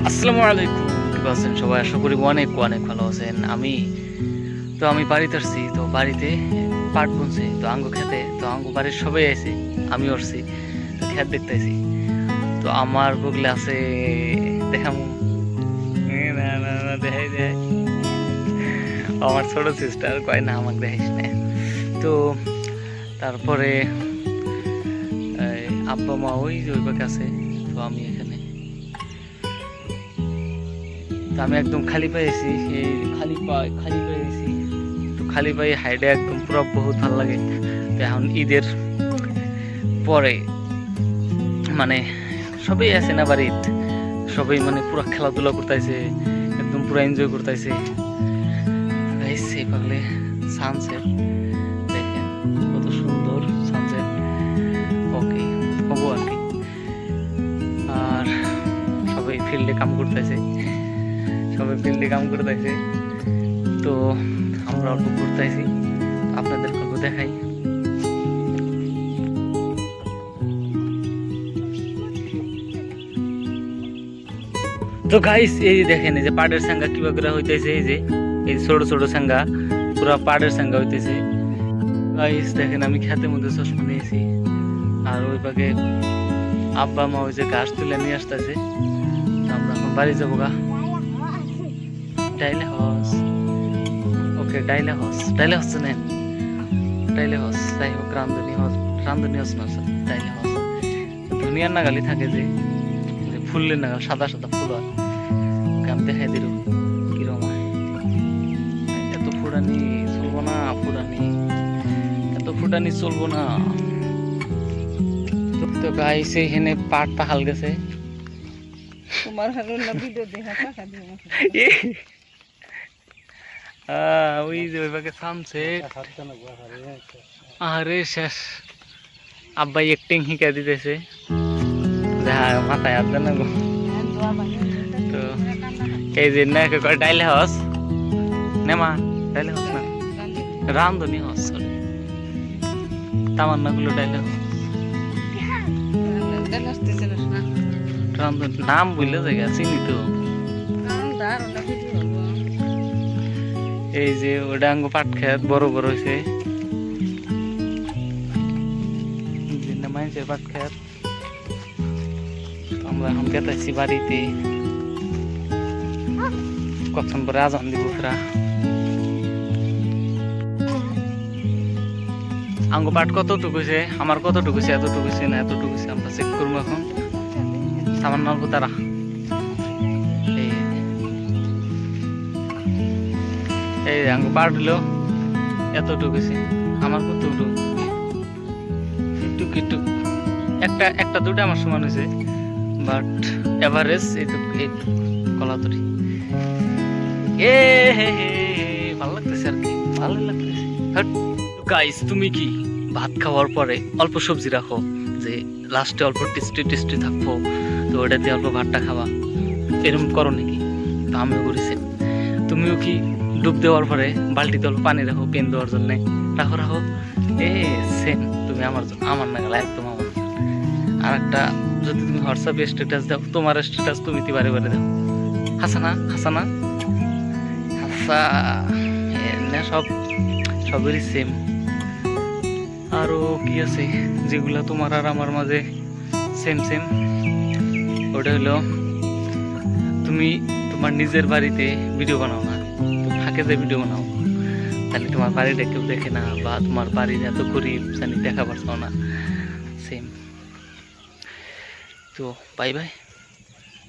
আসসালামু আলাইকুম, কি আছেন সবাই? আশা করি অনেক অনেক ভালো আছেন। আমি বাড়িতে আসছি, তো বাড়িতে পাট বুনছে, তো আঙ্গু খেতে, তো আঙ্গু বাড়ির সবাই আছে, আমি আসছি, তো খেত দেখতেছি। তো আমার বগলে আছে, দেখাম দেখাই দেয় আমার ছোট সিস্টার কয় না আমাকে দেখাইস না। তো তারপরে আব্বা মা ওই যে ওই পাকে আছে, তো আমি এখানে, তো আমি একদম খালি পাইছি, এই খালি পাইছি, তো খালি পাই হাইডে একদম পুরো বহুত ভালো লাগে। তো এখন ঈদের পরে মানে সবাই আছে না বাড়িত, সবাই মানে পুরো খেলাধুলা করতেছে, একদম পুরো এনজয় করতেছে। পাগলে সানসেট দেখেন কত সুন্দর সানসেট। ওকে হবো আর কি। আর সবাই ফিল্ডে কাম করতেছে, তো আমরা অল্প ঘুরতেছি, আপনাদের গল্প দেখাই। তো গাইস এই দেখেন, এই যে পাড়ের সাঙ্গা কিভাবে করে হইতেছে, এই ছোট ছোট সাঙ্গা পুরা পাড়ের সাঙ্গা হইতেছে। গাইস দেখেন আমি খেতের মধ্যে চশমা নিয়েছি, আর ওই পাকে আব্বা মা ওই যে ঘাস তুলে নিয়ে আসতেছে। আমরা এখন বাড়ি যাবো গা। ডাইলে হস, ওকে ডাইলে হস নেন, ডাইলে হস যাই হোক, রান্ধনি হস না স্যার, ডাইলে হস। দুনিয়ার নাগালি থাকে যে ফুলের নাগাল, সাদা সাদা ফুল হয়, ওকে আমি দেখাই দিল কিরম হয়। এত ফুটানি চলবো না, এত ফুটানি চলবো না। তো গাইস এইখানে পাটটা হাল গেছে, তোমার হালো না ভিডিও দেখা টাকা দিও। ওই যে ওইভাবে থামছে, আরে শেষ। আব্বাই একটিং শিখাই দিতেছে, মাথায় হাত দেন না গো। তো এই যে না ডাইলে হস নেমা, ডাইলে হস না, রান্ধনি হস, সরি তামান্না গুলো ডাইলে হস, রান্ধনি নাম বুঝলে জায়গা চিনি তো। এই যে ওটা আঙ্গ পাট খেত বড় বড় হয়েছে, মাইন্সের পাট খেত। আমরা এখন গেতেছি বাড়িতে, কখন পরে আজান দিব ফেরা। আঙ্গ পাট কতটুকু হয়েছে, আমার কতটুকু হয়েছে, এতটুকু হয়েছে না এতটুকু হয়েছে, আমরা চেক করবো এখন। সামান্য অল্প তারা এই আঙ্গ পাট হলো এতটুকু হয়েছে, আমার কতটুকু একটু একটা দুটো আমার সমান হয়েছে, বাট এভারেজ এই কলাতরি ভালো লাগতেছে আর কি, ভালো লাগতেছে। গাইস তুমি কি ভাত খাওয়ার পরে অল্প সবজি রাখো, যে লাস্টে অল্প টেস্টি থাকবো, তো ওটা দিয়ে অল্প ভাতটা খাওয়া, এরকম করো নাকি? তো আমিও করেছি। তুমিও কি ডুব দেওয়ার পরে বালতিতে অল্প পানি রাখো পেন দেওয়ার জন্য, রাখো সেম তুমি আমার না গেলে একদম আমার। আর একটা যদি তুমি হোয়াটসঅ্যাপে স্ট্যাটাস দাও, তোমার স্ট্যাটাস তুমি বারে বারে দাও, হাসানা সবেরই সেম। আরো কি আছে যেগুলা তোমার আর আমার মাঝে সেম, ওটা হলো তুমি তোমার নিজের বাড়িতে ভিডিও বানাও না, ফাঁকে যে ভিডিও বানাও, তাহলে তোমার বাড়িটা কেউ দেখে না, বা তোমার বাড়ির এত গরিব জানি দেখা পারছো না, সেম। তো বাই বাই।